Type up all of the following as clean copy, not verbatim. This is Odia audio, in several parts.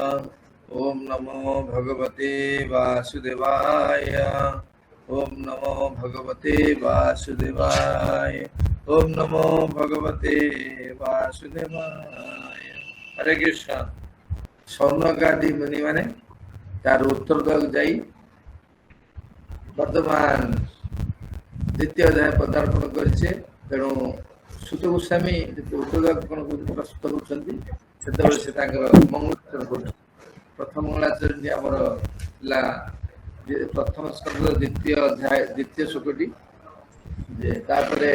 ओम नमो भगवते वासुदेवाय। ओम नमो भगवते वासुदेवाय। ओम नमो भगवते वासुदेवाय। हरे कृष्ण। स्वर्णकादि मुनि माने तार उत्तर दल जाई वर्तमान द्वितीय अध्याय पदार्पण करेছে। ତେଣୁ ସୁତ ଗୋସ୍ୱାମୀ ଉତ୍ତରାର୍ପଣ ପ୍ରସ୍ତୁତ କରୁଛନ୍ତି, ସେତେବେଳେ ସେ ତାଙ୍କର ମଙ୍ଗଳାଚରଣ କରୁଛନ୍ତି। ପ୍ରଥମ ମଙ୍ଗଳାଚରଣଟି ଆମର ଥିଲା ପ୍ରଥମ ସ୍କନ୍ଧ ଦ୍ୱିତୀୟ ଅଧ୍ୟାୟ ଦ୍ୱିତୀୟ ଶ୍ଲୋକଟି, ତାପରେ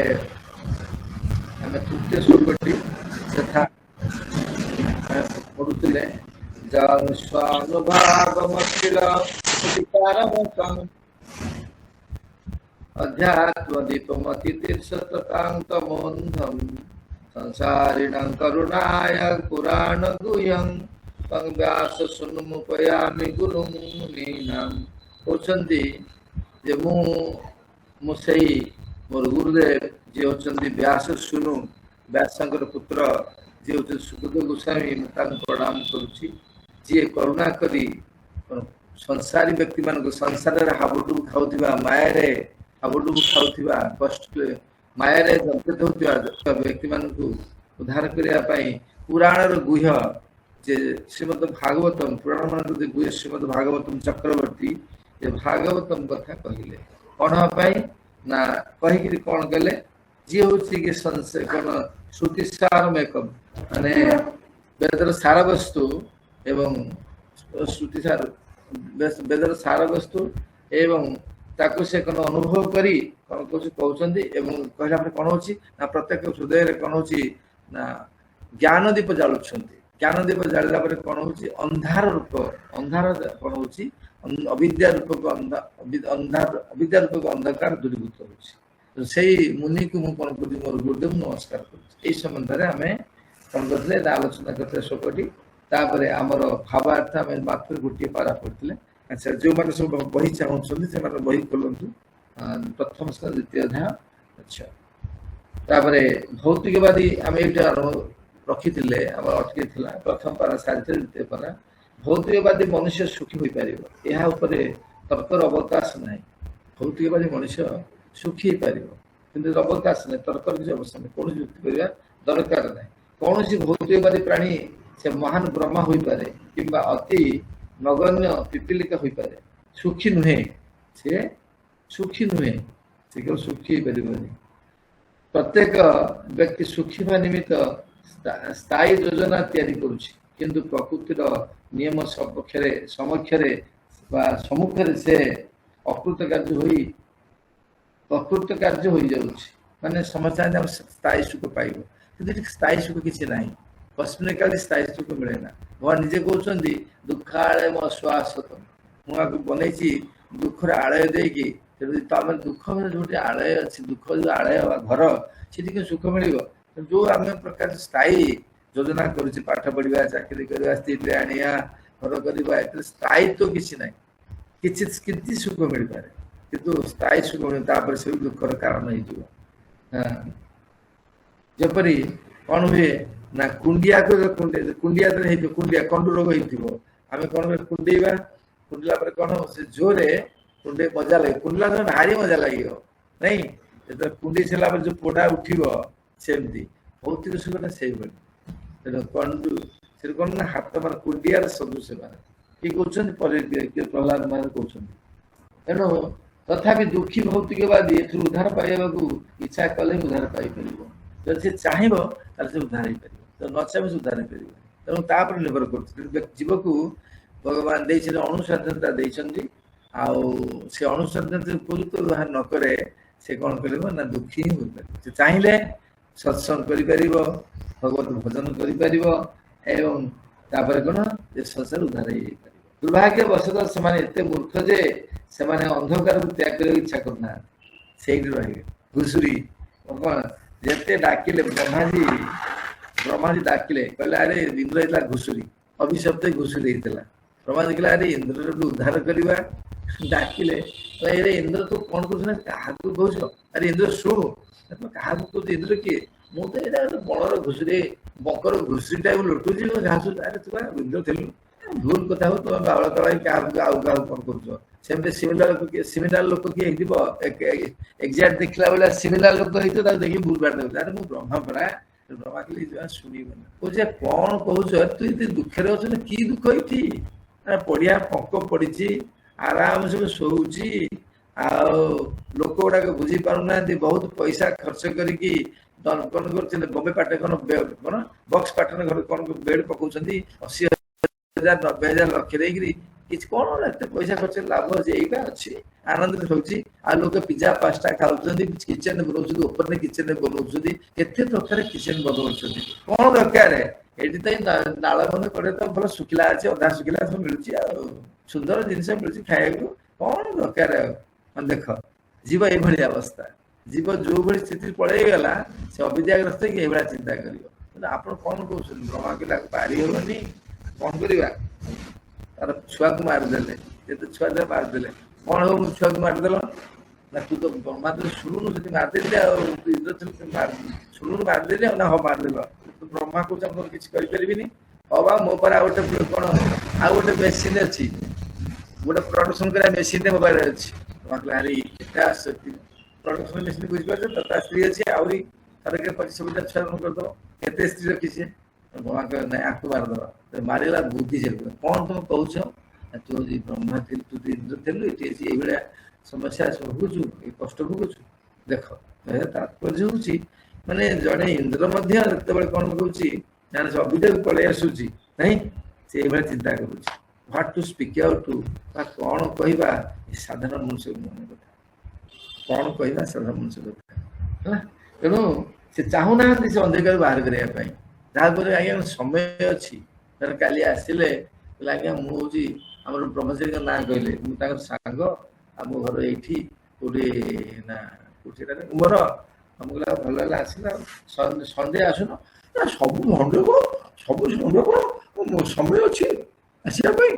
ଆମେ ତୃତୀୟ ଶ୍ଲୋକଟି ଯଥା ପଢୁଥିଲେ। अध्यात्मदीपमतितीर्थतान्तमोन्धं संसारिणां करुणाय पुराणगुह्यं तं व्यासशृणुमुपयामि गुरुं मुनीनां। कହୁଛନ୍ତି ଯେ ମୁଁ ସେଇ ମୋର ଗୁରୁଦେବ ଯିଏ ହେଉଛନ୍ତି ବ୍ୟାସ ଶୁଣୁ, ବ୍ୟାସଙ୍କର ପୁତ୍ର ଯିଏ ହେଉଛନ୍ତି ସୁଖଦେବ ଗୋସ୍ୱାମୀ, ମୁଁ ତାଙ୍କୁ ପ୍ରଣାମ କରୁଛି, ଯିଏ କରୁଣା କରି ସଂସାରୀ ବ୍ୟକ୍ତିମାନଙ୍କୁ ସଂସାରରେ ହାବୁଡୁବୁ ଖାଉଥିବା, ମାୟାରେ ହାବୁଡୁବୁ ଖାଉଥିବା, କଷ୍ଟ ମାୟାରେ ଜର୍ଜରିତ ହେଉଥିବା ବ୍ୟକ୍ତିମାନଙ୍କୁ ଉଦ୍ଧାର କରିବା ପାଇଁ ପୁରାଣର ଗୁହ୍ୟ ଯେ ଶ୍ରୀମଦ ଭାଗବତମ, ପୁରାଣ ମାନଙ୍କର ଯେ ଗୁହ୍ୟ ଶ୍ରୀମଦ ଭାଗବତମ ଚକ୍ରବର୍ତ୍ତୀ ଏ ଭାଗବତମ କଥା କହିଲେ। କଣ ପାଇଁ ନା କହିକିରି କଣ କଲେ, ଯିଏ ହଉଛି କି କଣ ଶ୍ରୁତି ସାରମେକମ୍, ମାନେ ବେଦର ସାରବସ୍ତୁ ଏବଂ ଶ୍ରୁତି ସାର ବେଦର ସାରବସ୍ତୁ ଏବଂ ତାକୁ ସେ କଣ ଅନୁଭବ କରି କଣ କହୁଛନ୍ତି ଏବଂ କହିଲା ପରେ କଣ ହଉଛି ନା ପ୍ରତ୍ୟେକ ହୃଦୟରେ କଣ ହଉଛି ନା ଜ୍ଞାନ ଦୀପ ଜାଳୁଛନ୍ତି। ଜ୍ଞାନ ଦୀପ ଜାଳିଲା ପରେ କଣ ହଉଛି ଅନ୍ଧାର ରୂପ, ଅନ୍ଧାର କଣ ହଉଛି ଅବିଦ୍ୟା ରୂପକ ଅବିଦ୍ୟା ରୂପକ ଅନ୍ଧକାର ଦୂରୀଭୂତ ହଉଛି। ସେଇ ମୁନିକୁ ମୁଁ କଣ କରୁଛି, ମୋର ଗୁରୁଦେବ ନମସ୍କାର କରୁଛି। ଏଇ ସମ୍ବନ୍ଧରେ ଆମେ କଣ କରିଥିଲେ ଆଲୋଚନା କରିଥିଲେ ଶ୍ଲୋକଟି। ତାପରେ ଆମର ଭାବାର୍ଥ ଆମେ ମାତ୍ର ଗୋଟିଏ ପାରା ପଢିଥିଲେ। ଆଚ୍ଛା, ଯୋଉମାନେ ସବୁ ବହି ଚାହୁଁଛନ୍ତି ସେମାନେ ବହି ଖୋଲନ୍ତୁ, ପ୍ରଥମ ସ୍କନ୍ଧ ଦ୍ୱିତୀୟ ଅଧ୍ୟାୟ। ଆଚ୍ଛା, ତାପରେ ଭୌତିକବାଦୀ ଆମେ ଏଇଟା ରଖିଥିଲେ, ଆମର ଅଟକିଥିଲା ପ୍ରଥମ ପାରା ସାରିଥିଲେ ଦ୍ୱିତୀୟ ପାରା। ଭୌତିକବାଦୀ ମନୁଷ୍ୟ ସୁଖୀ ହୋଇପାରିବ, ଏହା ଉପରେ ତର୍କର ଅବକାଶ ନାହିଁ। ଭୌତିକବାଦୀ ମନୁଷ୍ୟ ସୁଖୀ ହେଇପାରିବ କିନ୍ତୁ ଅବକାଶ ନାହିଁ, ତର୍କର କିଛି ଅବସ୍ଥା ନାହିଁ, କୌଣସି ଯୁକ୍ତି କରିବା ଦରକାର ନାହିଁ। କୌଣସି ଭୌତିକବାଦୀ ପ୍ରାଣୀ ସେ ମହାନ ବ୍ରହ୍ମା ହୋଇପାରେ କିମ୍ବା ଅତି ନଗଣ୍ୟ ପିପିଲିକା ହୋଇପାରେ, ସୁଖୀ ନୁହେଁ। ସେ ସୁଖୀ ନୁହେଁ, ସେ କେବଳ ସୁଖୀ ହେଇପାରିବନି। ପ୍ରତ୍ୟେକ ବ୍ୟକ୍ତି ସୁଖୀ ହେବା ନିମିତ୍ତ ସ୍ଥାୟୀ ଯୋଜନା ତିଆରି କରୁଛି, କିନ୍ତୁ ପ୍ରକୃତିର ନିୟମ ସମକ୍ଷରେ ବା ସମ୍ମୁଖରେ ସେ ଅକୃତ କାର୍ଯ୍ୟ ହୋଇଯାଉଛି। ମାନେ ସମସ୍ତେ ଆମେ ସ୍ଥାୟୀ ସୁଖ ପାଇବ, କିନ୍ତୁ ଏଠି ସ୍ଥାୟୀ ସୁଖ କିଛି ନାହିଁ। କସ୍ମିନ କାଳେ ସ୍ଥାୟୀ ସୁଖ ମିଳେ ନା। ଭଗବାନ ନିଜେ କହୁଛନ୍ତି ଦୁଃଖାଳୟ ମୋ ଶ୍ୱାସତ, ମୁଁ ଆକୁ ବନେଇଛି ଦୁଃଖର ଆଳୟ ଦେଇକି। ତମେ ଦୁଃଖ ଯୋଉଠି ଆଳୟ ଅଛି, ଦୁଃଖ ଯୋଉ ଆଳୟ ବା ଘର, ସେଠି କିନ୍ତୁ ସୁଖ ମିଳିବ। ଯୋଉ ଆମେ ପ୍ରକାର ସ୍ଥାୟୀ ଯୋଜନା କରୁଛି, ପାଠ ପଢିବା, ଚାକିରି କରିବା, ସ୍ତ୍ରୀ ଆଣିବା, ଘର କରିବା, ଏଥିରେ ସ୍ଥାୟିତ୍ଵ କିଛି ନାହିଁ। କିଛି ସୁଖ ମିଳିପାରେ କିନ୍ତୁ ସ୍ଥାୟୀ ସୁଖ ମିଳେ, ତାପରେ ସେ ଦୁଃଖର କାରଣ ହେଇଯିବ। ଯେପରି କଣ ହୁଏ ନା କୁଣ୍ଡିଆ ହେଇଥିବ, କଣ୍ଡୁ ରୋଗ ହେଇଥିବ, ଆମେ କଣ କୁଣ୍ଡେଇବା, କୁଣ୍ଡିଲା ପରେ କଣ ହବ, ସେ ଜୋରେ କୁଣ୍ଡେଇ ମଜା ଲାଗେ, କୁଣ୍ଡିଲା ପରେ ଭାରି ମଜା ଲାଗିବ ନାଇଁ। ଯେତେବେଳେ କୁଣ୍ଡେଇ ସାରିଲା ପରେ ଯୋଉ ପୋଡା ଉଠିବ, ସେମିତି ଭୌତିକ ସୁଖଟା ସେଇଭଳି। ତେଣୁ କଣ୍ଡୁ ସେଠି କଣ ନା ହାତ ମାନେ କୁଣ୍ଡିଆର ସଦୃଶ ମାନେ କିଏ କହୁଛନ୍ତି, ପ୍ରହ୍ଲାଦ ମାନେ କହୁଛନ୍ତି। ତେଣୁ ତଥାପି ଦୁଃଖୀ ଭୌତିକବାଦୀ ଏଥିରୁ ଉଦ୍ଧାର ପାଇବାକୁ ଇଚ୍ଛା କଲେ ଉଦ୍ଧାର ପାଇପାରିବ। ଯଦି ସେ ଚାହିଁବ ତାହେଲେ ସେ ଉଦ୍ଧାର ହେଇପାରିବ, ନ ଚାହିଁବ ସେ ଉଦ୍ଧାର ହେଇପାରିବ। ତେଣୁ ତାପରେ ନିର୍ଭର କରୁଛି ଜୀବକୁ ଭଗବାନ ଦେଇଛନ୍ତି, ଅଣୁସ୍ୱାଧୀନତା ଦେଇଛନ୍ତି। ଆଉ ସେ ଅଣୁସ୍ୱାଧୀନତା ଉପଯୁକ୍ତ ବ୍ୟବହାର ନ କରେ, ସେ କଣ କରିବ ନା ଦୁଃଖୀ ହିଁ ହୋଇପାରିବ। ସେ ଚାହିଁଲେ ସତ୍ସଙ୍ଗ କରିପାରିବ, ଭଗବତ ଭଜନ କରିପାରିବ ଏବଂ ତାପରେ କଣ ଯେ ସଂସାର ଉଦ୍ଧାର ହେଇଯାଇପାରିବ। ଦୁର୍ଭାଗ୍ୟବଶତଃ ସେମାନେ ଏତେ ମୂର୍ଖ ଯେ ସେମାନେ ଅନ୍ଧକାରକୁ ତ୍ୟାଗ କରିବାକୁ ଇଚ୍ଛା କରୁନାହାନ୍ତି, ସେଇଠି ରହିବେ ଘୁଷୁରୀ। କଣ ଯେତେ ଡାକିଲେ ବ୍ରହ୍ମାଜୀ ଡାକିଲେ, କହିଲେ ଆରେ ଇନ୍ଦ୍ର ହେଇଥିଲା ଘୁଷୁରୀ, ଅଭିଶପ୍ତ ଘୁଷୁରୀ ହେଇଥିଲା। ବ୍ରହ୍ମାଜୀ କହିଲେ ଆରେ ଇନ୍ଦ୍ରକୁ ଉଦ୍ଧାର କରିବା, ଡାକିଲେ ଆରେ ଇନ୍ଦ୍ର ତୁ କଣ କହୁଛୁ ନା କାହାକୁ କହୁଛ, ଆରେ ଇନ୍ଦ୍ର ଶୁଣୁ, କାହାକୁ କହୁଛୁ, ଇନ୍ଦ୍ର କିଏ, ମୁଁ ତ ଏଇଟା ଗୋଟେ ବଣର ଘୁଷୁରୀ, ବଙ୍କର ଘୁଷୁରୀ ଟା ଲୁଟୁଛି ଘାସ। ଆରେ ତୁ ଇନ୍ଦ୍ର ଥିଲୁ, ଭୁଲ କଥା ହଉ ତମେ ବାଉଳ ତଳାଇ କାହାକୁ ଆଉ କାହାକୁ କଣ କରୁଛ ସେମିତି ସିମିଲାର ଲୋକ କିଏ ହେଇଥିବ ଏକ୍ଜାକ୍ଟ ଦେଖିଲା ବେଳେ ସିମିଲାର ଲୋକ ହେଇଥିବ ତାକୁ ଦେଖି ଭୁଲ ବାଟ ଦେଉଛି ଆରେ ମୁଁ ବ୍ରହ୍ମା ପରା ବ୍ରହ୍ମା କହିଲେ ଶୁଣିବନି କହୁଛି କଣ କହୁଛ ତୁ ଏତେ ଦୁଃଖରେ ଅଛୁ ନା କି ଦୁଃଖ ହେଇଛି ପଡିଆ ପଙ୍କ ପଡିଛି ଆରାମ ସବୁ ଶୋଉଛି ଆଉ ଲୋକ ଗୁଡାକ ବୁଝି ପାରୁନାହାନ୍ତି ବହୁତ ପଇସା ଖର୍ଚ୍ଚ କରିକି କଣ କରୁଛନ୍ତି ବମ୍ବେ ପାଟନ କଣ ବକ୍ସ ପାଟନ ଘରେ କଣ ବେଡ୍ ପକଉଛନ୍ତି 80,000 90,000 ଲକ୍ଷ ଦେଇକିରି କିଛି କଣ ଏତେ ପଇସା ଖର୍ଚ୍ଚ ଲାଭ ଅଛି ଏଇଟା ଅଛି ଆନନ୍ଦରେ ହଉଛି ଆଉ ଲୋକ ପିଜା ପାସ୍ତା ଖାଉଛନ୍ତି କିଚେନ ବନଉଛନ୍ତି ଓପନରେ କିଚେନ ବନଉଛନ୍ତି କେତେ ପ୍ରକାର କିଚେନ ବନଉଛନ୍ତି କଣ ଦରକାର ଏଇଠି ତ ନାଳ ବନ୍ଧ କଡେ ତ ଭଲ ଶୁଖିଲା ଅଛି ଅଧା ଶୁଖିଲା ସବୁ ମିଳୁଛି ଆଉ ସୁନ୍ଦର ଜିନିଷ ମିଳୁଛି ଖାଇବାକୁ କଣ ଦରକାର ଆଉ ଦେଖ ଜୀବ ଏଇଭଳି ଅବସ୍ଥା ଜୀବ ଯୋଉଭଳି ସ୍ଥିତି ପଳେଇଗଲା ସେ ଅବିଦ୍ୟାଗ୍ରସ୍ତ କି ଏଇଭଳିଆ ଚିନ୍ତା କରିବ ଆପଣ କଣ କହୁଛନ୍ତି ବ୍ରହ୍ମା ପିଲାକୁ ପାରି ହବନି କଣ କରିବା ତାର ଛୁଆକୁ ମାରିଦେଲେ ଯେତେ ଛୁଆ ଦେଲେ ମାରିଦେଲେ କଣ ହବ ମୁଁ ଛୁଆକୁ ମାରିଦେଲ ନା ତୁ ତ ବ୍ରହ୍ମା ତ ଶୁଣୁନୁ ସେଠି ମାରିଦେଲି ଆଉ ଶୁଣୁନୁ ମାରିଦେଲି ଆଉ ନା ହଁ ମାରିଦେଲ ତୁ ବ୍ରହ୍ମା କହୁଛ ମୋର କିଛି କରିପାରିବିନି ହବା ମୋ ପରେ ଆଉ ଗୋଟେ କଣ ଆଉ ଗୋଟେ ମେସିନ ଅଛି ଗୋଟେ ପ୍ରଡକ୍ସନ କରିବା ମେସିନ ମୋ ପାଖରେ ଅଛି ଆରେ ଏଟା ପ୍ରଡକ୍ସନ ମେସିନ ବୁଝିପାରୁଛ ତ ତା ସ୍ତ୍ରୀ ଅଛି ଆହୁରି ତାର ପରିଶ୍ରମଟା ଛୁଆ କରିଦବ କେତେ ସ୍ତ୍ରୀ ରଖିছে ବ୍ରହ୍ମା କହିଲେ ନାଇଁ ଆକୁ ମାରିଦବା ମାରିଲା ବୁଦ୍ଧି ସେ କଣ ତମେ କହୁଛ ତୁ ବ୍ରହ୍ମା ଥିଲୁ ତୁ ଇନ୍ଦ୍ର ଥିଲୁ ଏଠି ଏଇଭଳିଆ ସମସ୍ୟା ଭୋଗୁଛୁ ଏ କଷ୍ଟ ଭୋଗୁଛୁ ଦେଖ ତାତ୍ପର୍ଯ୍ୟ ହଉଛି ମାନେ ଜଣେ ଇନ୍ଦ୍ର ମଧ୍ୟ ଯେତେବେଳେ କଣ କରୁଛି ସେ ଅଭିଯୋଗ ପଳେଇ ଆସୁଛି ନାଇଁ ସେ ଏଇଭଳିଆ ଚିନ୍ତା କରୁଛି what to speak out to ବା କଣ କହିବା ଏ ସାଧାରଣ ମଣିଷ ମନେ କଥା କଣ କହିବା ସାଧାରଣ ମଣିଷ କଥା ହେଲା ତେଣୁ ସେ ଚାହୁଁନାହାନ୍ତି ସେ ଅନ୍ଧକାରରୁ ବାହାର କରିବା ପାଇଁ ଯାହାପରେ ଆଜ୍ଞା ସମୟ ଅଛି କାଲି ଆସିଲେ କହିଲେ ଆଜ୍ଞା ମୁଁ ହଉଛି ଆମର ବ୍ରହ୍ମଚାରୀଙ୍କ ନାଁ କହିଲେ ମୁଁ ତାଙ୍କର ସାଙ୍ଗ ଆଉ ମୋ ଘର ଏଇଠି କୋଉଠି ନା କୋଉଠି ମୋର ମୁଁ କହିଲା ଭଲ ହେଲା ଆସିଲା ସନ୍ଧ୍ୟା ଆସୁନ ସବୁ ମଣ୍ଡପ ସବୁ ମଣ୍ଡପ ସମୟ ଅଛି ଆସିବା ପାଇଁ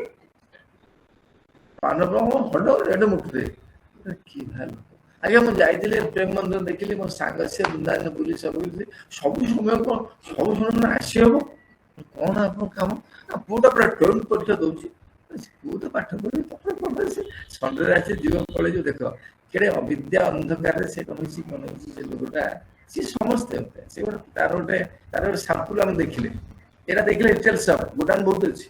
ପାନବ୍ରହ୍ମ ହଡ ରେଡ ମୁଠରେ କି ଭଲ ଆଜ୍ଞା ମୁଁ ଯାଇଥିଲି ପ୍ରେମ ମନ୍ଦିର ଦେଖିଲି ମୋ ସାଙ୍ଗ ସିଏ ବୃନ୍ଦାବନ ବୁଲି ସବୁ ସମୟ କଣ ସବୁ ସମୟ ଆସି ହବ କଣ ଆପଣ କାମ ପୁଅଟା ପୁରା 12th ପରୀକ୍ଷା ଦଉଛି ପୁଅ ତ ପାଠ ପଢି ସନ୍ଧ୍ୟାରେ ଆସି ଜୀବନ ପଳେଇଯିବ ଦେଖ କେଡେ ଅବିଦ୍ୟା ଅନ୍ଧକାରରେ ସେ କୌଣସି ସେ ଲୋକଟା ସିଏ ସମସ୍ତେ ସେ ଗୋଟେ ତାର ଗୋଟେ ସାମ୍ପୁଲ ଆମେ ଦେଖିଲେ ଏଇଟା ଦେଖିଲେ ରିଟେଲ ସପ୍ ଗୋଦାମ ବହୁତ ଅଛି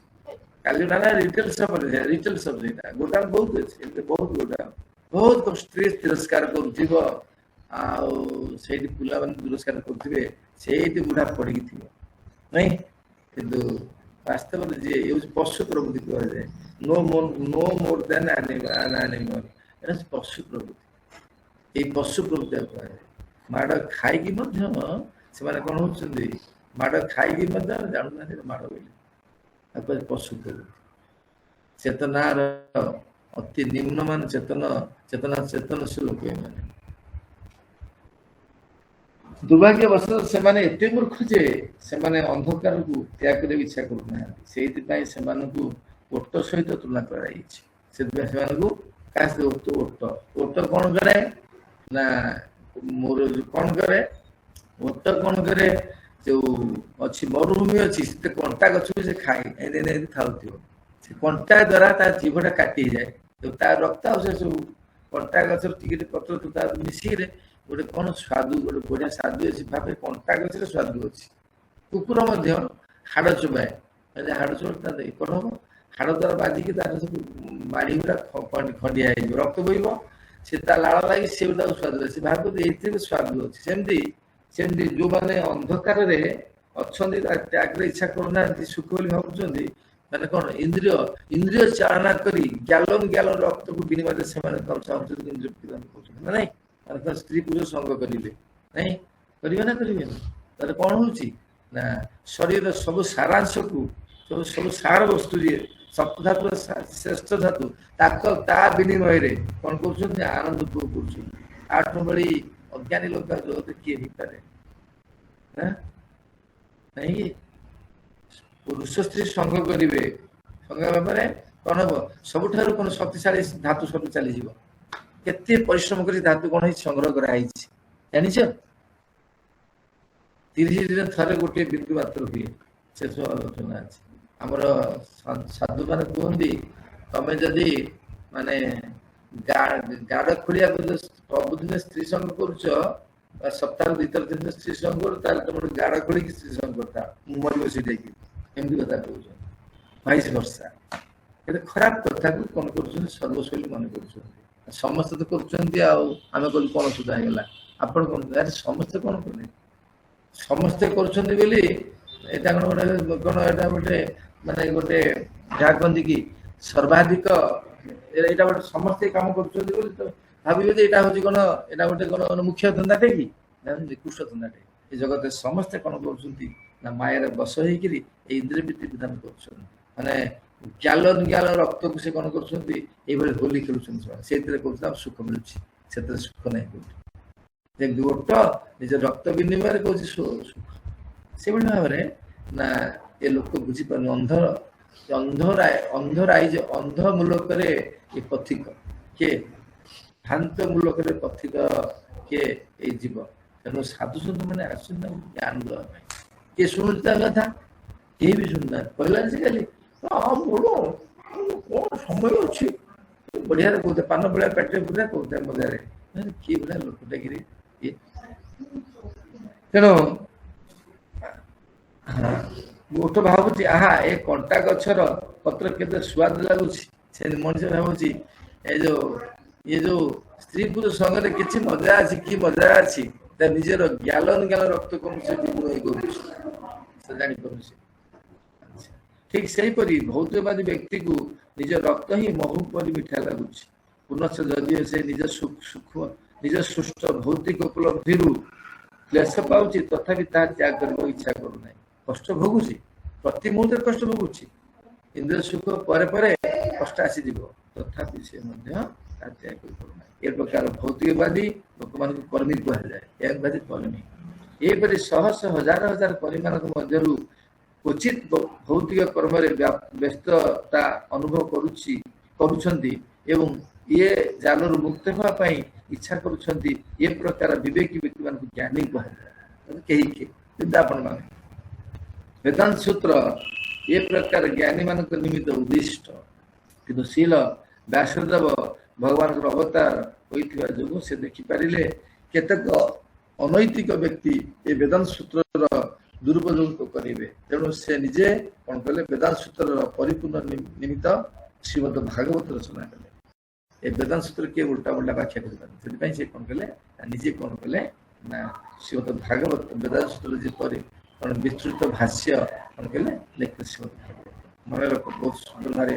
କାଲି ଯୋଉଟା ରିଟେଲ ସପ୍ ସେଇଟା ଗୋଦାମ ବହୁତ ଅଛି ଏମିତି ବହୁତ ଗୋଦାମ ବହୁତ ସ୍ତ୍ରୀ ତିରସ୍କାର କରୁଥିବ ଆଉ ସେଇଠି ପିଲାମାନେ ତିରସ୍କାର କରୁଥିବେ ସେଇଠି ବୁଢା ପଡିକି ଥିବ ନାଇଁ କିନ୍ତୁ ବାସ୍ତବରେ ଯିଏ ହେଉଛି ପଶୁ ପ୍ରବୃତ୍ତି କୁହାଯାଏ no more than animal ଏଟା ପଶୁ ପ୍ରବୃତ୍ତି ଏଇ ପଶୁ ପ୍ରବୃତ୍ତି କୁହାଯାଏ ମାଡ଼ ଖାଇକି ମଧ୍ୟ ସେମାନେ କଣ ହଉଛନ୍ତି ମାଡ଼ ଖାଇକି ମଧ୍ୟ ଜାଣୁନାହାନ୍ତି ମାଡ଼ ବୋଲି ତାକୁ ପଶୁ ପ୍ରବୃତ୍ତି ଚେତନାର ଅତି ନିମ୍ନମାନ ଚେତନଶୀଳ ଲୋକ ଏମାନେ ଦୁର୍ଭାଗ୍ୟବଶତଃ ସେମାନେ ଏତେ ମୂର୍ଖ ଯେ ସେମାନେ ଅନ୍ଧକାରକୁ ତ୍ୟାଗ କରିବାକୁ ଇଚ୍ଛା କରୁନାହାନ୍ତି ସେଇଥିପାଇଁ ସେମାନଙ୍କୁ ଓଟ ସହିତ ତୁଳନା କରାଯାଇଛି ସେଥିପାଇଁ ସେମାନଙ୍କୁ ଓଟ କଣ କରେ ନା ମୋର କଣ କରେ ଓଟ କଣ କରେ ଯୋଉ ଅଛି ମରୁଭୂମି ଅଛି ସେ କଣ୍ଟା ଗଛକୁ ସେ ଖାଏ ଏମିତି ଖାଉଥିବ ସେ କଣ୍ଟା ଦ୍ଵାରା ତା ଜୀବଟା କାଟିଯାଏ ତା ରକ୍ତ ଆଉ ସେ ସବୁ କଣ୍ଟା ଗଛର ଟିକେ ପତ୍ର ତା ମିଶିକିରେ ଗୋଟେ କଣ ସ୍ୱାଦୁ ଗୋଟେ ବଢିଆ ସ୍ୱାଦୁ ଅଛି ଭାବେ କଣ୍ଟା ଗଛରେ ସ୍ୱାଦୁ ଅଛି କୁକୁର ମଧ୍ୟ ହାଡ ଚୋବାଏ ହାଡ ଚୋବା ତା କଣ ହବ ହାଡ ଦ୍ୱାରା ବାଜିକି ତାର ସବୁ ମାଡି ଗୁଡା ଖଣ୍ଡିଆ ହେଇଯିବ ରକ୍ତ ବୋହିବ ସେ ତା ଲାଳ ଲାଗି ସେ ତାକୁ ସ୍ୱାଦୁ ଅଛି ଭାବନ୍ତୁ ଏଇଥିରେ ସ୍ୱାଦୁ ଅଛି ସେମିତି ଯୋଉମାନେ ଅନ୍ଧକାରରେ ଅଛନ୍ତି ତା ତ୍ୟାଗରେ ଇଚ୍ଛା କରୁନାହାନ୍ତି ସୁଖ ବୋଲି ଭାବୁଛନ୍ତି ମାନେ କଣ ଇନ୍ଦ୍ରିୟ ଚାଳନା କରି ଗ୍ୟାଲନ ରକ୍ତକୁ ବିନିମୟରେ ସେମାନେ ଚାହୁଁଛନ୍ତି ନା ନାଇଁ ସ୍ତ୍ରୀ ପୁରୁଷ ସଙ୍ଗ କରିବେ ନାଇଁ କରିବେ ନା କରିବେନି ତାହେଲେ କଣ ହଉଛି ନା ଶରୀରର ସବୁ ସାରାଂଶକୁ ସବୁ ସାର ବସ୍ତୁ ଯିଏ ସପ୍ତ ଧାତୁର ଶ୍ରେଷ୍ଠ ଧାତୁ ତା ବିନିମୟରେ କଣ କରୁଛନ୍ତି ଆନନ୍ଦ ଉପଭୋଗ କରୁଛନ୍ତି ଆଠୁ ଭଳି ଅଜ୍ଞାନୀ ଲୋକ ଜଗତ କିଏ ହେଇପାରେ ନାଇଁ ପୁରୁଷ ସ୍ତ୍ରୀ ସଙ୍ଗ କରିବେ ସଙ୍ଗ ଭାବରେ କଣ ହବ ସବୁଠାରୁ କଣ ଶକ୍ତିଶାଳୀ ଧାତୁ ସବୁ ଚାଲିଯିବ କେତେ ପରିଶ୍ରମ କରି ଧାତୁ କଣ ହେଇଛି ସଂଗ୍ରହ କରାହେଇଛି ଜାଣିଛ 30 ଦିନ ଥରେ ଗୋଟିଏ ବିନ୍ଦୁ ମାତ୍ର ହୁଏ ସେ ସବୁ ଆଲୋଚନା ଅଛି ଆମର ସାଧୁ ମାନେ କୁହନ୍ତି ତମେ ଯଦି ମାନେ ଗାଡ ଖୋଳିବାକୁ ସବୁଦିନ ସ୍ତ୍ରୀ ସଙ୍ଗ କରୁଛ ବା ସପ୍ତାହ ଭିତରେ ଦିନ ସ୍ତ୍ରୀ ସଙ୍ଗ କରୁ ତାହେଲେ ତମର ଗାଡ ଖୋଳିକି ସ୍ତ୍ରୀ ସଙ୍ଗ କରିଥା ମୁଁ ମରି ବସି ଯାଇକି ଏମିତି କଥା କହୁଛନ୍ତି ଭାଇସ ବର୍ଷା ଏତେ ଖରାପ କଥାକୁ କଣ କରୁଛନ୍ତି ସର୍ବଶୈଳୀ ମନେ କରୁଛନ୍ତି ସମସ୍ତେ ତ କରୁଛନ୍ତି ଆଉ ଆମେ କହିଲୁ କଣ ସୁଧା ହେଇଗଲା ଆପଣ କଣ ସମସ୍ତେ କଣ କଲେ ସମସ୍ତେ କରୁଛନ୍ତି ବୋଲି ଏଇଟା କଣ ଏଇଟା ଗୋଟେ ମାନେ ଗୋଟେ ଯାହା କହନ୍ତି କି ସର୍ବାଧିକ ଏଇଟା ଗୋଟେ ସମସ୍ତେ କାମ କରୁଛନ୍ତି ବୋଲି ତ ଭାବିବେ ଯେ ଏଇଟା ହଉଛି କଣ ଏଇଟା ଗୋଟେ କଣ ମୁଖ୍ୟ ଧନ୍ଦାଟେ କି ନିକୃଷ୍ଟ ଧନ୍ଦାଟେ ଏ ଜଗତରେ ସମସ୍ତେ କଣ କରୁଛନ୍ତି ନା ମାୟାରେ ବଶ ହେଇକିରି ଏଇ ଇନ୍ଦ୍ରିୟ ବୃତ୍ତି ବିଧାନ କରୁଛନ୍ତି ମାନେ ଗ୍ୟାଲନ ରକ୍ତକୁ ସେ କଣ କରୁଛନ୍ତି ଏଇଭଳି ହୋଲି ଖେଳୁଛନ୍ତି ସେମାନେ ସେଇଥିରେ କହୁଛନ୍ତି ଆଉ ସୁଖ ମିଳୁଛି ସେଥିରେ ସୁଖ ନାହିଁ କୋଉଠି ଯେମିତି ଓଟ ନିଜ ରକ୍ତ ବିନିମୟରେ କହୁଛି ସୁଖ ସେଭଳି ଭାବରେ ନା ଏ ଲୋକ ବୁଝିପାରୁନି ଅନ୍ଧ ମୂଲକରେ ଏ ପଥିକ କିଏ ଭ୍ରାନ୍ତ ମୂଲକରେ ପଥିକ କିଏ ଏଇ ଜୀବ ତେଣୁ ସାଧୁସନ୍ଥ ମାନେ ଆସୁଛନ୍ତି ଜ୍ଞାନ ଦେବା ପାଇଁ କିଏ ଶୁଣୁଛି ତା କଥା କେହି ବି ଶୁଣୁନାହାନ୍ତି କହିଲା ଆଜିକାଲି କଣ ସମୟ ଅଛି ବଢିଆରେ କହୁଥାଏ ପାନ ଭଳିଆ ପେଟରେ ପୁରା କହୁଥାଏ ମଜାରେ କିଏ ଭଳିଆ ଲୋକଟା କିରି ତେଣୁ ଓଠ ଭାବୁଛି ଆହା ଏ କଣ୍ଟା ଗଛର ପତ୍ର କେତେ ସୁଆଦ ଲାଗୁଛି ସେ ମଣିଷ ଭାବୁଛି ଇଏ ଯୋଉ ସ୍ତ୍ରୀ ପୁରୁଷ ସଙ୍ଗରେ କିଛି ମଜା ଅଛି କି ମଜା ଅଛି ତା ନିଜର ଜ୍ଞାନ ରକ୍ତ କରୁଛି କରୁଛି ସେ ଜାଣିପାରୁଛି ଠିକ ସେହିପରି ଭୌତିକବାଦୀ ବ୍ୟକ୍ତିକୁ ନିଜ ରକ୍ତ ହିଁ ମହୁ ପରି ମିଠା ଲାଗୁଛି ପୁନଶ୍ଚ ଯଦିଓ ସେ ନିଜ ସୃଷ୍ଟ ଭୌତିକ ଉପଲବ୍ଧିରୁ କ୍ଲେଶ ପାଉଛି ତଥାପି ତାହା ତ୍ୟାଗ କରିବାକୁ ଇଚ୍ଛା କରୁନାହିଁ କଷ୍ଟ ଭୋଗୁଛି ପ୍ରତି ମୁହୂର୍ତ୍ତରେ କଷ୍ଟ ଭୋଗୁଛି ଇନ୍ଦ୍ରିୟ ସୁଖ ପରେ ପରେ କଷ୍ଟ ଆସିଯିବ ତଥାପି ସେ ମଧ୍ୟ ତାହା ତ୍ୟାଗ କରିପାରୁନାହିଁ ଏ ପ୍ରକାର ଭୌତିକବାଦୀ ଲୋକମାନଙ୍କୁ କର୍ମୀ କୁହାଯାଏ ଏକବାଦୀ କର୍ମୀ ଏହିପରି ଶହ ଶହ ହଜାର ହଜାର କର୍ମୀମାନଙ୍କ ମଧ୍ୟରୁ ଉଚିତ ଭୌତିକ କର୍ମରେ ବ୍ୟସ୍ତତା ଅନୁଭବ କରୁଛନ୍ତି ଏବଂ ଇଏ ଜାଲରୁ ମୁକ୍ତ ହେବା ପାଇଁ ଇଚ୍ଛା କରୁଛନ୍ତି ଏ ପ୍ରକାର ବିବେକୀ ବ୍ୟକ୍ତିମାନଙ୍କୁ ଜ୍ଞାନୀ କୁହାଯାଏ କେହି କିନ୍ତୁ ଆପଣ ମାନେ ବେଦାନ୍ତ ସୂତ୍ର ଏ ପ୍ରକାର ଜ୍ଞାନୀ ମାନଙ୍କ ନିମିତ୍ତ ଉଦ୍ଦିଷ୍ଟ କିନ୍ତୁ ଶୀଳ ବ୍ୟାସଦେବ ଭଗବାନଙ୍କର ଅବତାର ହୋଇଥିବା ଯୋଗୁଁ ସେ ଦେଖିପାରିଲେ କେତେକ ଅନୈତିକ ବ୍ୟକ୍ତି ଏ ବେଦାନ୍ତ ସୂତ୍ରର ଦୁରୁପଯୋଗ କରିବେ ତେଣୁ ସେ ନିଜେ କଣ କଲେ ବେଦାନ୍ତ ସୂତ୍ରର ପରିପୂର୍ଣ୍ଣ ନିମିତ୍ତ ଶ୍ରୀମଦ ଭାଗବତ ରଚନା କଲେ ଏ ବେଦାନ୍ତ ସୂତ୍ର କିଏ ଉଲ୍ଟା ବ୍ୟାଖ୍ୟା କରିପାରେ ସେଥିପାଇଁ ସେ କଣ କଲେ ନିଜେ କଣ କଲେ ନା ଶ୍ରୀମଦ ଭାଗବତ ବେଦାନ୍ତ ସୂତ୍ର ଯେପରି କଣ ବିସ୍ତୃତ ଭାଷ୍ୟ କଣ କଲେ ଲେଖିଲେ ଶ୍ରୀମଦ ଭାଗବତ ମନେ ରଖ ବହୁତ ସୁନ୍ଦର ଭାବରେ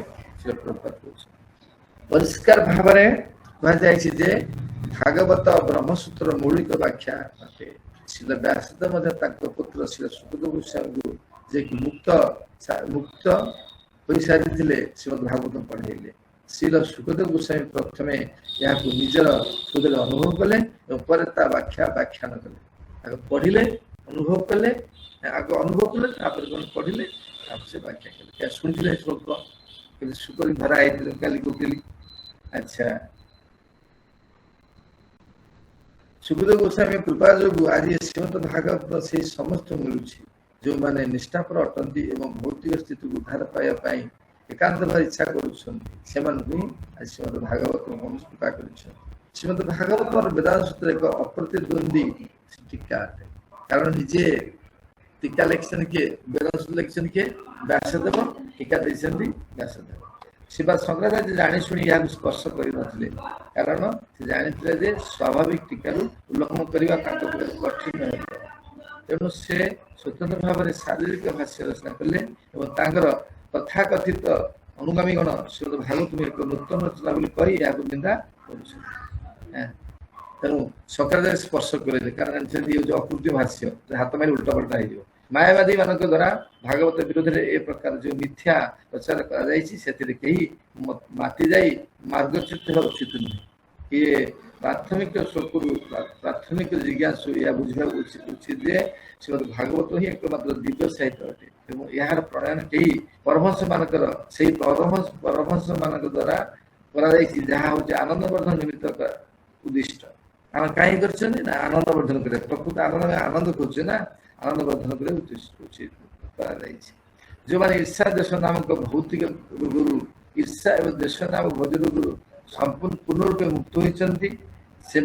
ପରିଷ୍କାର ଭାବରେ କୁହାଯାଇଛି ଯେ ଭାଗବତ ବ୍ରହ୍ମସୂତ୍ର ମୌଳିକ ବ୍ୟାଖ୍ୟା ଅଟେ ଶିଳ ବ୍ୟାସଦେବ ମଧ୍ୟ ତାଙ୍କ ପୁତ୍ର ଶିଳ ସୁଖଦେବ ଗୋସ୍ୱାମୀଙ୍କୁ ଯେ ମୁକ୍ତ ହୋଇସାରିଥିଲେ ଶ୍ରୀମଦ ଭାଗବତ ପଢେଇଲେ ଶିଳ ସୁଖଦେବ ଗୋସ୍ୱାମୀ ପ୍ରଥମେ ଏହାକୁ ନିଜର ହୃଦୟରେ ଅନୁଭବ କଲେ ଏବଂ ପରେ ତା ବ୍ୟାଖ୍ୟାନ କଲେ ଆଗ ପଢିଲେ ଅନୁଭବ କଲେ ତାପରେ କଣ ପଢିଲେ ତାପରେ ସେ ବ୍ୟାଖ୍ୟା କଲେ ଶୁଣିଥିଲେ ଶ୍ଲୋକ ସୁଖରେ ଭରା ହେଇଥିଲେ କାଲି କହୁଥିଲି ଆଚ୍ଛା ସୁଖଦେବ ଗୋସ୍ୱାମୀ କୃପା ଯୋଗୁଁ ଆଜି ଶ୍ରୀମଦ ଭାଗବତ ସେହି ସମସ୍ତ ମିଳୁଛି ଯେଉଁମାନେ ନିଷ୍ଠାପର ଅଟନ୍ତି ଏବଂ ଭୌତିକ ସ୍ଥିତିକୁ ଉଦ୍ଧାର ପାଇବା ପାଇଁ ଏକାନ୍ତ ଭାବେ ଇଚ୍ଛା କରୁଛନ୍ତି ସେମାନଙ୍କୁ ହିଁ ଆଜି ଶ୍ରୀମଦ ଭାଗବତ ମନୁଷ୍ୟ କୃପା କରିଛନ୍ତି ଶ୍ରୀମଦ ଭାଗବତର ବେଦାନ୍ତ ସୂତ୍ର ଏକ ଅପ୍ରତିଦ୍ୱନ୍ଦୀ ଟୀକା ଅଟେ କାରଣ ନିଜେ ଟୀକା ଲେଖିଛନ୍ତି କିଏ ବେଦାନ୍ତ ସୂତ୍ର ଲେଖିଛନ୍ତି କିଏ ବ୍ୟାସଦେବ ଟୀକା ଦେଇଛନ୍ତି ବ୍ୟାସଦେବ ଶିବା ଶଙ୍କରାଚାର୍ଯ୍ୟ ଜାଣି ଶୁଣି ଏହାକୁ ସ୍ପର୍ଶ କରିନଥିଲେ କାରଣ ସେ ଜାଣିଥିଲେ ଯେ ସ୍ୱାଭାବିକ ଟୀକାରୁ ଉଲ୍ଲଂଘନ କରିବା ତାଙ୍କ ପକ୍ଷରେ କଠିନ ହେବ ତେଣୁ ସେ ସ୍ୱତନ୍ତ୍ର ଭାବରେ ଶାରୀରିକ ଭାଷ୍ୟ ରଚନା କଲେ ଏବଂ ତାଙ୍କର ତଥାକଥିତ ଅନୁଗାମୀଗଣ ଶ୍ରୀମଦ ଭାଗବତ ଏକ ନୂତନ ରଚନା ବୋଲି କହି ଏହାକୁ ନିନ୍ଦା କରୁଛନ୍ତି ତେଣୁ ଶଙ୍କରାଚାର୍ଯ୍ୟ ସ୍ପର୍ଶ କରିଲେ କାରଣ ଜାଣିଛନ୍ତି ଏ ଯୋଉ ଅକୃତ୍ୟ ଭାଷ୍ୟ ହାତ ମାରି ଉଲ୍ଟା ପଲ୍ଟା ହେଇଯିବ ମାୟାବାଦୀ ମାନଙ୍କ ଦ୍ୱାରା ଭାଗବତ ବିରୋଧରେ ଏ ପ୍ରକାର ଯୋଉ ମିଥ୍ୟା ପ୍ରଚାର କରାଯାଇଛି ସେଥିରେ କେହି ମାତି ଯାଇ ମାର୍ଗଚ୍ୟୁତ ହେବା ଉଚିତ ନୁହେଁ ଇଏ ପ୍ରାଥମିକ ଜିଜ୍ଞାସୁ ଏହା ବୁଝିବା ଉଚିତ ଯେ ଶ୍ରୀମଦ ଭାଗବତ ହିଁ ଏକମାତ୍ର ଦିବ୍ୟ ସାହିତ୍ୟ ଅଟେ ଏବଂ ଏହାର ପ୍ରଣୟନ କେହି ପରମହଂସ ମାନଙ୍କ ଦ୍ୱାରା କରାଯାଇଛି ଯାହା ହଉଛି ଆନନ୍ଦ ବର୍ଦ୍ଧନ ନିମିତ୍ତ ଉଦ୍ଦିଷ୍ଟ ଆମେ କାହିଁକି କରିଛନ୍ତି ନା ଆନନ୍ଦ ବର୍ଦ୍ଧନ କରିବା ପ୍ରକୃତ ଆନନ୍ଦ କରୁଛେ ନା ଆନନ୍ଦ ବର୍ଦ୍ଧନ କରିବା ଉଚିତ କରାଯାଇଛି जो माने ईर्षा देश नामक भौतिक गुरु ईर्षा एवं देश नामक भौतिक गुरु संपूर्ण पूर्ण रूपे मुक्त होती से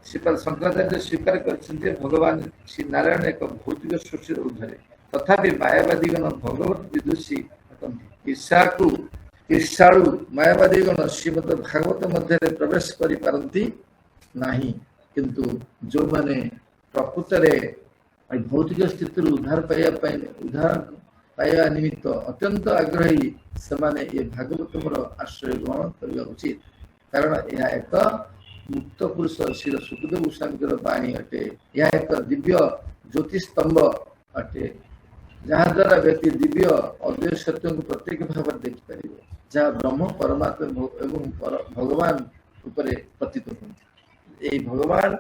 श्रीपाद शंकराचार्य स्वीकार कर भगवान श्री नारायण एक भौतिक सृष्टि उद्धरे तथापि मायावादीगण भगवत विदुषी ईर्षा को ईर्षाणु मायावादीगण श्रीमद भागवत मध्य प्रवेश कर पारती नहीं किंतु जो माने प्रकृत भौतिक स्थिति उद्धार पाइबा निमित्त अत्यंत आग्रही से ये भागवतमर आश्रय ग्रहण करने उचित कारण यह एक मुक्त पुरुष श्री सुखदेव गोस्वामी वाणी अटे यह एक दिव्य ज्योतिस्तंभ अटे जहाँ द्वारा व्यक्ति दिव्य अद्वैत सत्य को प्रत्येक भाव देखिपर जहाँ ब्रह्म परमात्मा एवं भगवान उपरे प्रतीत होती यही भगवान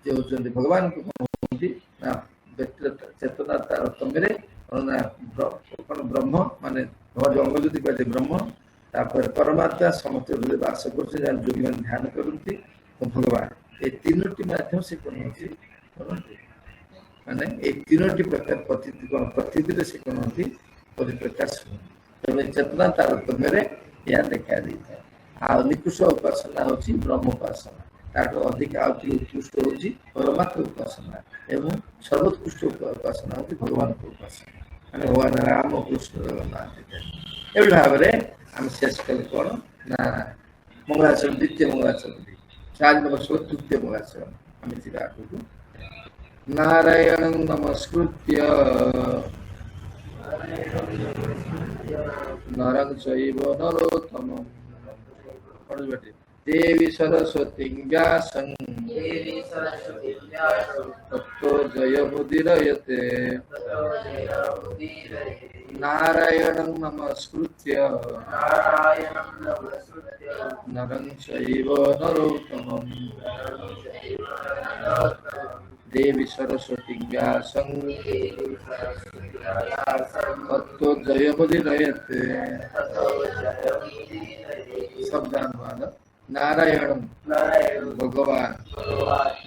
जो होती भगवान को कहते ना चेतना तारतम्य ब्रह्म माने अंग जो कहते ब्रह्म तापर परमात्मा समस्त वास कर योगी मान ध्यान करती भगवान ये तीनोटी माध्यम से कौन होती माने एक तीनोटी प्रकार प्रतीति से कौन होती परिप्रकाश चेतना तारतम्य यह देखा दी है आ निकृष्ट उपासना होची ब्रह्म उपासना ताठो अधिक आउति उत्कृष्ट होची परमात्मा उपासना एवं सर्वोत्कृष्ट उपासना होती भगवान को उपासना माने भगवान राम कृष्ण जगन्नाथ एवं भाव में हम शेष कल कौन ना मंगलाचरण द्वितीय मंगलाचरण आज नमस्कार तृतीय मंगलाचरण हमें जीवा आगु नारायण नमस्कृत्य नरं चैव नरोत्तमं देवी सरस्वती व्यासं तत्तो जयमुदीरयते नारायणं नमस्कृत्य नरं चैव नरोत्तमं देवी सरस्वती व्यासं तत्तो जयमुदीरयते सब जानवान नारायण भगवान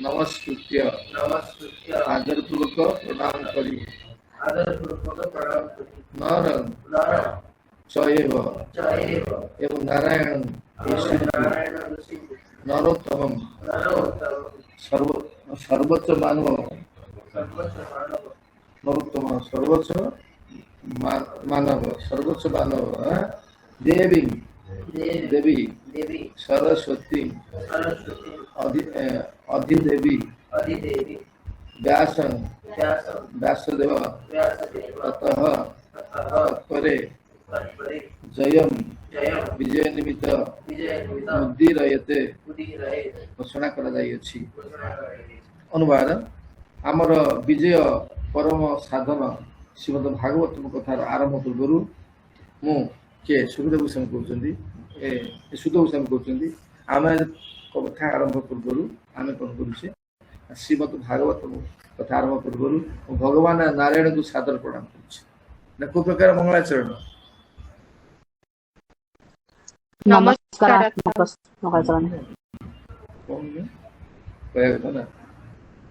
नमस्कृत्य आदर पूर्वक प्रणाम करी नरं चैव एवं नारायण नरोत्तमं सर्वोच्च मानव नरोत्तम सर्वोच्च मानव देवी सरस्वती अधिदेवी व्यासदेव ततः तत्परे जयम विजय निमित्त मुदीरयते घोषणा करा जाइछि। अनुवाद आमर विजय परम साधन श्रीमद भागवत कथार आरंभ पूर्व मु के सुखदेव गोस्वामी कहते सुखदेव गोस्वामी कहते आम कथा आरंभ पूर्व आम कौन करुचे श्रीमद भागवत कथा आरंभ पूर्व भगवान नारायण को सादर प्रणाम कर को प्रकार मंगलाचरण नमस्कार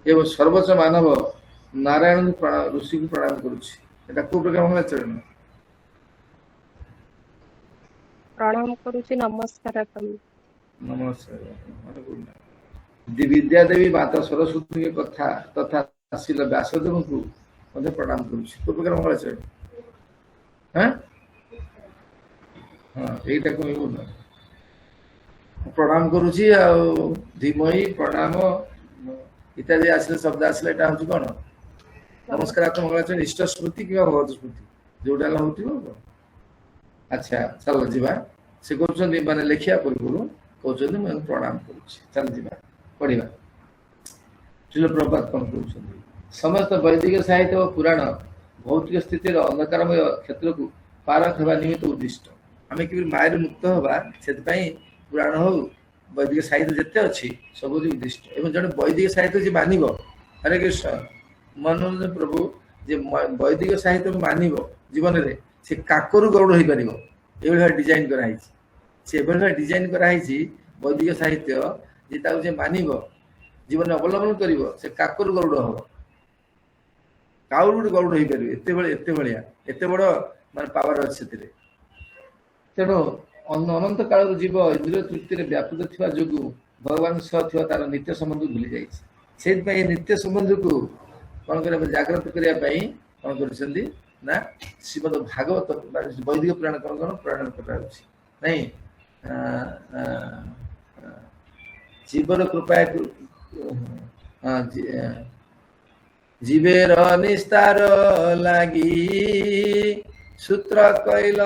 एवं सर्वोच्च मानव नारायण ऋषि को प्रणाम करुचे को प्रकार मंगलाचरण प्रणाम करुचे नमस्कार विद्या देवी माता सरस्वती के कथा तथा श्री व्यासदेव को प्रणाम करुचे को प्रकार मंगलाचरण यहीटा कह प्रणाम करुची धीमही प्रणाम इत्यादि आसले शब्द आसले एटा हूँ कौन नमस्कार मंगलाचरण इष्ट स्मृति कि भगवत स्मृति जोटा हो अच्छा चल जीवा से कहते माने लिखिया पूर्व कहते मुझे प्रणाम करुच्ची चल जीवा पढ़ा श्रील प्रभात कौन कहते समस्त वैदिक साहित्य और पुराण भौतिक स्थितिर अंधकारमय क्षेत्र को पार होगा निमित्त उद्दिष्ट आम कि मायर मुक्त हवा से पुराण हो वैदिक साहित्य जिते अच्छी सब उद्दिष्ट एवं जड़े वैदिक साहित्य जी मानव हरे कृष्ण मनोरंजन प्रभु जे वैदिक साहित्य को मानव जीवन में से काकरु गौड़ हो पार ये डिजाइन कराई से डिजाइन कराई वैदिक साहित्य जे मानव जीवन में अवलंबन कर काकरु गौड़ हम କାଉରୁ ଗୋଟେ ଗରୁଡ଼ ହେଇପାରିବେ, ଏତେ ଭଳିଆ ଏତେ ବଡ଼ ମାନେ ପାୱାର ଅଛି ସେଥିରେ। ତେଣୁ ଅନନ୍ତ କାଳରୁ ଜୀବ ଇନ୍ଦ୍ରିୟ ତୃପ୍ତିରେ ବ୍ୟାପୃତ ଥିବା ଯୋଗୁଁ ଭଗବାନଙ୍କ ସହ ଥିବା ତାର ନିତ୍ୟ ସମ୍ବନ୍ଧକୁ ଭୁଲି ଯାଇଛି। ସେଇଥିପାଇଁ ଏ ନିତ୍ୟ ସମ୍ବନ୍ଧକୁ କଣ କରିବା, ଜାଗ୍ରତ କରିବା ପାଇଁ କଣ କରୁଛନ୍ତି ନା ଶ୍ରୀମଦ ଭାଗବତ ବୈଦିକ ପୁରାଣ କଣ ପୁରାଣ କରାଯାଉଛି ନାଇଁ। ଜୀବର କୃପା জীবের নিস্তার লাগি সূত্র কইল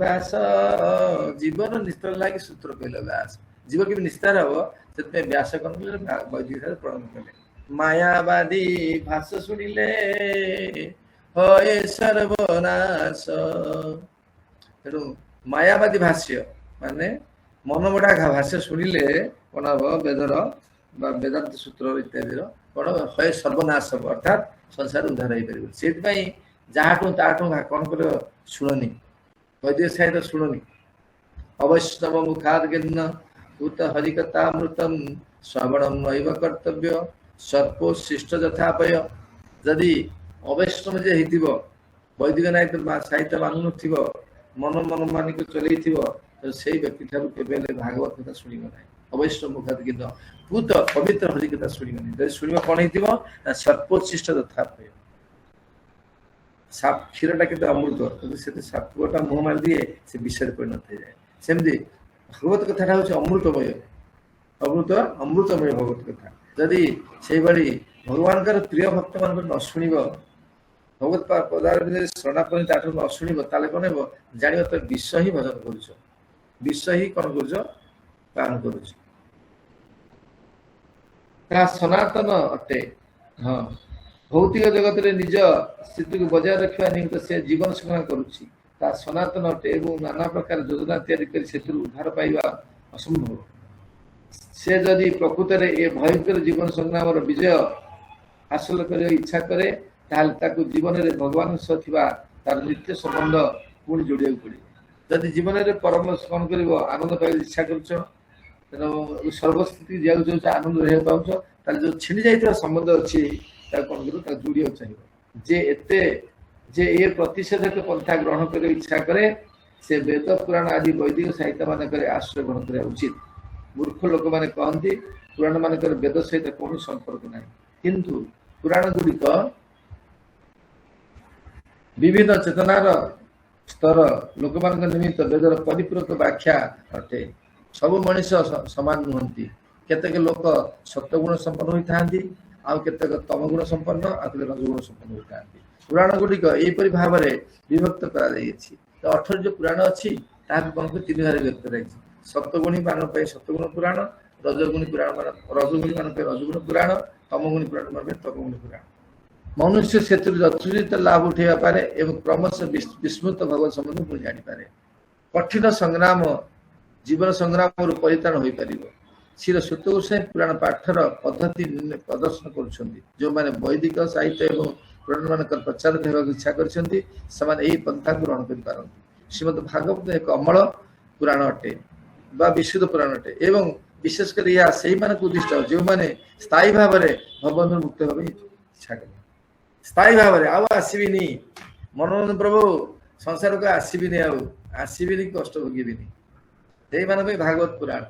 ব্যাস। জীবন নিস্তার লাগি সূত্র কইল ব্যাস। জীব কেମିତି ନିସ୍ତାର ହବ ସେଥିପାଇଁ ବ୍ୟାସ କଣ କଲେ, ବୈଦିକ ପ୍ରଣୟନ କଲେ। ମାୟାବାଦୀ ଭାଷ ଶୁଣିଲେ ହଏ ସର୍ବନାଶ। ତେଣୁ ମାୟାବାଦୀ ଭାଷ୍ୟ ମାନେ ମନମୋଡ଼ା ଭାଷ୍ୟ ଶୁଣିଲେ କଣ ହବ, ବେଦର ବା ବେଦାନ୍ତ ସୂତ୍ର ଇତ୍ୟାଦିର କଣ ହଏ ସର୍ବନାଶ ହବ, ଅର୍ଥାତ୍ ସଂସାର ଉଦ୍ଧାର ହେଇପାରିବ। ସେଇଥିପାଇଁ ଯାହାଠୁ ତାଠୁ କଣ କରିବ, ଶୁଣନି, ବୈଦିକ ସାହିତ୍ୟ ଶୁଣନି। ଅବୈଷ୍ଣବ ମୁଖାର୍ଗିନ୍ନ ଭୂତ ହରିକଥାମୃତମ୍ ଶ୍ରବଣମ୍ ନୈବ କର୍ତ୍ତବ୍ୟ ସର୍ପୋ ଶିଷ୍ଟ ଯଥାପୟ। ଯଦି ଅବୈଷ୍ଣବ ଯେ ହେଇଥିବ, ବୈଦିକ ସାହିତ୍ୟ ମାନୁନଥିବ, ମନ ମାନିକି ଚଲେଇଥିବ, ସେଇ ବ୍ୟକ୍ତି ଠାରୁ କେବେ ହେଲେ ଭାଗବତ କଥା ଶୁଣିବ ନାହିଁ। ଅବୈଷ୍ଣବ ମୁଖାର୍ଗିନ୍ନ ଭୂତ ପବିତ୍ର ହରି କଥା ଶୁଣିବନି। ଯଦି ଶୁଣିବ କଣ ହେଇଥିବ ନା ସର୍ବୋଚ୍ଛିଷ୍ଟ ଯଥାପୟ। କ୍ଷୀରଟା କିନ୍ତୁ ଅମୃତ, କିନ୍ତୁ ସେଠି ସାପଟା ମୁହଁ ମାରିଦିଏ, ସେ ବିଷୟରେ ପରିଣତ ହେଇଯାଏ। ସେମିତି ଭଗବତ କଥାଟା ହଉଛି ଅମୃତମୟ, ଅମୃତମୟ ଭଗବତ କଥା। ଯଦି ସେଇଭଳି ଭଗବାନଙ୍କର ପ୍ରିୟ ଭକ୍ତ ମାନଙ୍କର ନ ଶୁଣିବ, ଭଗବତ ପଦାରେ ଶରଣାପନ୍ନ ତାଠୁ ନ ଶୁଣିବ, ତାହେଲେ କଣ ହେବ, ଜାଣିବ ତ ବିଷ ହିଁ ଭଜନ କରୁଛ, ବିଷ ହିଁ କଣ କରୁଛ, ପାଳନ କରୁଛ। ତାହା ସନାତନ ଅଟେ। ହଁ, ଭୌତିକ ଜଗତରେ ନିଜ ସ୍ଥିତିକୁ ବଜାୟ ରଖିବା ନିମିତ୍ତ ସେ ଜୀବନ ସଂଗ୍ରାମ କରୁଛି, ତାହା ସନାତନ ଅଟେ ଏବଂ ନାନା ପ୍ରକାର ଯୋଜନା ତିଆରି କରି ସେଥିରୁ ଉଦ୍ଧାର ପାଇବା ଅସମ୍ଭବ। ସେ ଯଦି ପ୍ରକୃତରେ ଏ ଭୟଙ୍କର ଜୀବନ ସଂଗ୍ରାମର ବିଜୟ ହାସଲ କରିବାକୁ ଇଚ୍ଛା କରେ, ତାହେଲେ ତାକୁ ଜୀବନରେ ଭଗବାନଙ୍କ ସହ ଥିବା ତାର ନିତ୍ୟ ସମ୍ବନ୍ଧ ପୁଣି ଯୋଡ଼ିବାକୁ ପଡ଼ିବ। ଯଦି ଜୀବନରେ ପରମ କଣ କରିବ, ଆନନ୍ଦ ପାଇବାକୁ ଇଚ୍ଛା କରୁଛ, ସର୍ବସ୍ଥିତି ଯିବାକୁ ଚାହୁଁଛ, ଆନନ୍ଦ ରହିବାକୁ ପାଉଛ, ତାହେଲେ ଯୋଉ ଛିଣ୍ଡି ଯାଇଥିବା ସମ୍ବନ୍ଧ ଅଛି ତାକୁ କଣ କରିବ, ତାକୁ ଯୋଡ଼ିବାକୁ ଚାହିଁବ। ଯେ ଏ ପ୍ରତିଷେଧକ ପନ୍ଥା ଗ୍ରହଣ କରିବାକୁ ଇଚ୍ଛା କରେ, ସେ ବେଦ ପୁରାଣ ଆଦି ବୈଦିକ ସାହିତ୍ୟ ମାନଙ୍କରେ ଆଶ୍ରୟ ଗ୍ରହଣ କରିବା ଉଚିତ। ମୂର୍ଖ ଲୋକମାନେ କହନ୍ତି ପୁରାଣ ମାନଙ୍କର ବେଦ ସହିତ କୌଣସି ସମ୍ପର୍କ ନାହିଁ, କିନ୍ତୁ ପୁରାଣ ଗୁଡ଼ିକ ବିଭିନ୍ନ ଚେତନାର ସ୍ତର ଲୋକମାନଙ୍କ ନିମିତ୍ତ ବେଦର ପରିପୂରକ ବ୍ୟାଖ୍ୟା ଅଟେ। ସବୁ ମଣିଷ ସମାନ ନୁହନ୍ତି। କେତେକ ଲୋକ ସତ୍ୱଗୁଣ ସମ୍ପନ୍ନ ହୋଇଥାନ୍ତି, ଆଉ କେତେକ ତମଗୁଣ ସମ୍ପନ୍ନ, ଆଉ କେତେକ ରଜଗୁଣ ସମ୍ପନ୍ନ ହୋଇଥାନ୍ତି। ପୁରାଣ ଗୁଡ଼ିକ ଏହିପରି ଭାବରେ ବିଭକ୍ତ କରାଯାଇଛି। 18 ଯୋଉ ପୁରାଣ ଅଛି ତାହାକୁ କଣ କରି 3 ଭାଗରେ ବିଭକ୍ତ କରାଯାଇଛି। ସତ୍ୱଗୁଣୀ ମାନଙ୍କ ପାଇଁ ସତ୍ୱଗୁଣ ପୁରାଣ, ରଜଗୁଣୀ ମାନଙ୍କ ପାଇଁ ରଜଗୁଣ ପୁରାଣ, ତମଗୁଣୀ ପୁରାଣ ମାନଙ୍କ ପାଇଁ ତମଗୁଣୀ ପୁରାଣ। ମନୁଷ୍ୟ ସେଥିରୁ ଯଥୋଚିତ ଲାଭ ଉଠାଇବା ପାରେ ଏବଂ କ୍ରମଶଃ ବିସ୍ମୃତ ଭଗବତ ସମ୍ବନ୍ଧ ପୁଣି ଜାଣିପାରେ। କଠିନ ସଂଗ୍ରାମ ଜୀବନ ସଂଗ୍ରାମରୁ ପରିତ୍ରାଣ ହୋଇପାରିବ। ଶ୍ରୀ ସୁତ ଗୋସ୍ୱାମୀ ପୁରାଣ ପାଠର ପଦ୍ଧତି ପ୍ରଦର୍ଶନ କରୁଛନ୍ତି। ଯେଉଁମାନେ ବୈଦିକ ସାହିତ୍ୟ ଏବଂ ପୁରାଣ ମାନଙ୍କର ପ୍ରଚାରକ ହେବାକୁ ଇଚ୍ଛା କରିଛନ୍ତି, ସେମାନେ ଏହି ପନ୍ଥାକୁ ଗ୍ରହଣ କରିପାରନ୍ତି। ଶ୍ରୀମଦ ଭାଗବତ ଏକ ଅମଳ ପୁରାଣ ଅଟେ ବା ବିଶୁଦ୍ଧ ପୁରାଣ ଅଟେ ଏବଂ ବିଶେଷ କରି ଏହା ସେଇମାନଙ୍କୁ ଉଦ୍ଦିଷ୍ଟ ଯେଉଁମାନେ ସ୍ଥାୟୀ ଭାବରେ ଭଗବନ୍ଧରୁ ମୁକ୍ତ ହେବାକୁ ଇଚ୍ଛା କରେ। ସ୍ଥାୟୀ ଭାବରେ ଆଉ ଆସିବିନି, ମନୋରଞ୍ଜନ ପ୍ରଭୁ ସଂସାରକୁ ଆସିବିନି, ଆଉ ଆସିବିନି, କଷ୍ଟ ଭୋଗିବିନି, ସେଇମାନଙ୍କ ପାଇଁ ଭାଗବତ ପୁରାଣ।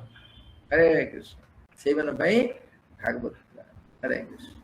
ହରେ କୃଷ୍ଣ, ସେଇମାନଙ୍କ ପାଇଁ ଭାଗବତ ପୁରାଣ। ହରେ କୃଷ୍ଣ।